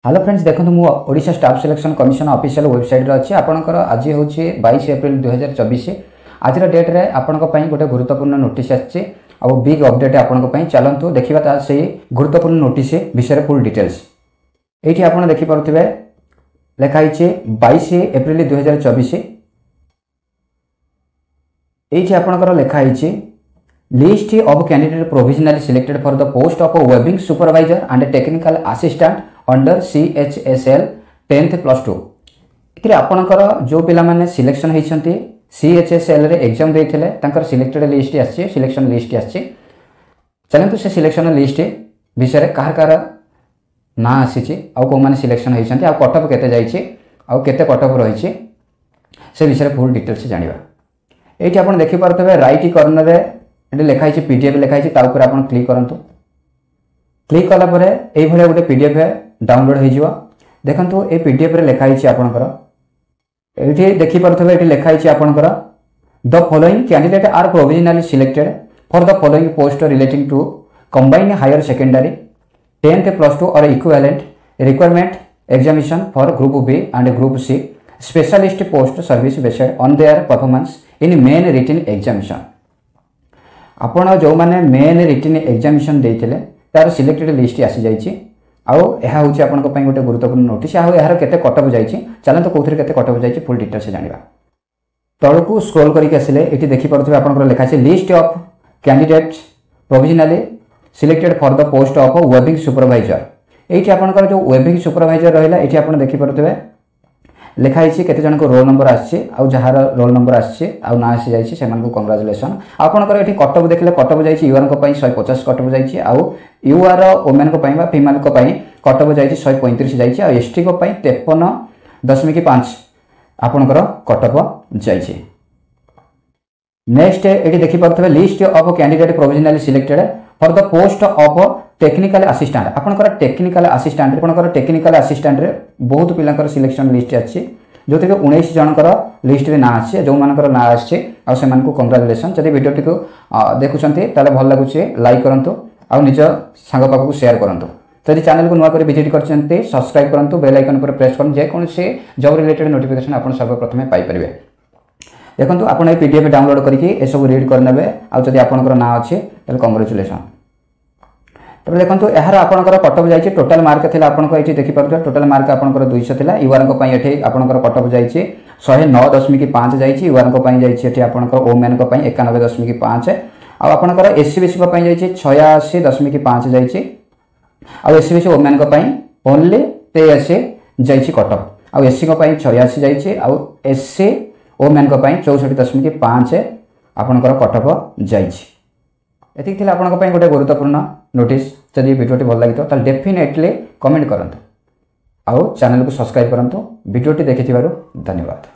Hello friends देखो मु Odisha staff selection commission official website रे अच्छी आपनकर आज हूँ 22 एप्रिल 2024 आज डेट रे आपनक पई गोटे गुरुत्वपूर्ण नोटिस आछि आ बिग अपडेट आपनक पई चलंतु देखिबा ता से गुरुत्वपूर्ण नोटिस विषय फुल डिटेल्स एठी आपन देखि परथिबे लेखा हिचे 22 एप्रिल 2024 एठी आपनकर लेखा हिचे list of candidate provisionally selected for the post of webbing supervisor and technical assistant under CHSL 10th + 2 इतरे आपनकर जो पिला माने सिलेक्शन होइछंती CHSL रे एग्जाम देथिले तांकर सिलेक्टेड लिस्ट आछि सिलेक्शन लिस्ट आछि चलंतु से सिलेक्शन लिस्ट विषय कार कार ना आछि आ को माने सिलेक्शन होइछंती आ कटअप केते जाइछि आ केते कटअप रहिछि से विषय फुल डिटेल्स जानिबा एठी आपण देखि परतबे राइट कॉर्नर रे एठी लिखा हिछि PDF लिखा हिछि ता ऊपर आपण क्लिक करंतु क्लिक कला परे एई भले गोटे PDF डाउनलोड हो जिवो देखंतु ए PDF रे लिखा हिछि आपनकर एठी देखि परथबे एठी लिखा हिछि आपनकर the following candidate are provisionally selected for the following post relating to combined higher secondary 10th + 2 और equivalent requirement examination for group B and group C specialist post service based on their performance in main written examination आपण जो माने main written examination देइथिले तार selected list आसी जाइछि आउ एहा होछि आपन को पई गोटे गुरुत्वपूर्ण नोटिस आउ एहार केते कटअप जाइछि चलन तो कोथरे केते कटअप जाइछि फुल डिटेल्स जानिबा तळकु स्क्रॉल करिक आसिले एठी देखि परथबे आपन को लिखा छै list of candidate provisionally selected for the post of webbing supervisor एठी आपन को जो वेबिंग सुपरवाइजर रहला एठी आपन देखि परथबे लिखा हिछि केते जन को रोल नंबर आछि आ जहार रोल नंबर आछि आ ना आसी जाइछि सेमान को कांग्रेचुलेशन आपन को एठी कटअप देखले कटअप जाइछि यूआर को पई 150 कटअप जाइछि आ यूआर वुमेन को पई बा फीमेल को पई कटअप जाइछि 135 जाइछि आ एसटी को पई 53.5 आपन को कटअप जाइछि नेक्स्ट एठी देखि परथबे list of candidate provisionally selected for the post of technical assistant आपनकर टेक्निकल असिस्टेंट आपनकर टेक्निकल असिस्टेंट रे बहुत पिलांकर सिलेक्शन लिस्ट अछि जोते के 19 जनकर लिस्ट रे ना अछि जो मानकर ना अछि आ से मान को कांग्रेचुलेशन जदि वीडियो टिको देखुछंती ताले भल लागुछि लाइक करंतु आ निज संग पाखु को शेयर करंतु जदि चैनल को नुवा करे विजिट करछंती सब्सक्राइब करंतु बेल आइकन पर प्रेस करन जे कोन से जॉब रिलेटेड नोटिफिकेशन आपन सर्वप्रथमे पाई परिबे देखंतु आपन ए PDF डाउनलोड करके ए सब रीड करनेबे आ जदि आपनकर ना अछि ताले कांग्रेचुलेशन तब देखंतु एहार आपनकर कटअप जाइछि टोटल मार्क थिला आपनको एठी देखि परथो टोटल मार्क आपनकर 200 थिला यूआर को पई एठी आपनकर कटअप जाइछि 109.5 जाइछि यूआर को पई जाइछि एठी आपनकर वुमेन को पई 91.5 आ आपनकर एससीबीसी को पई जाइछि 86.5 जाइछि आ एससीबीसी वुमेन को पई ओनली 83 जाइछि कटअप आ एससी को पई 86 जाइछि आ एससी वुमेन को पई 64.5 आपनकर कटअप जाइछि एति थिला आपन को पई गोटे गुरुत्वपूर्ण नोटिस जदि वीडियोटी भल लागितो त डेफिनेटली कमेंट करंतु आउ चैनल को सब्सक्राइब करंतु वीडियोटी देखिथिबारु धन्यवाद।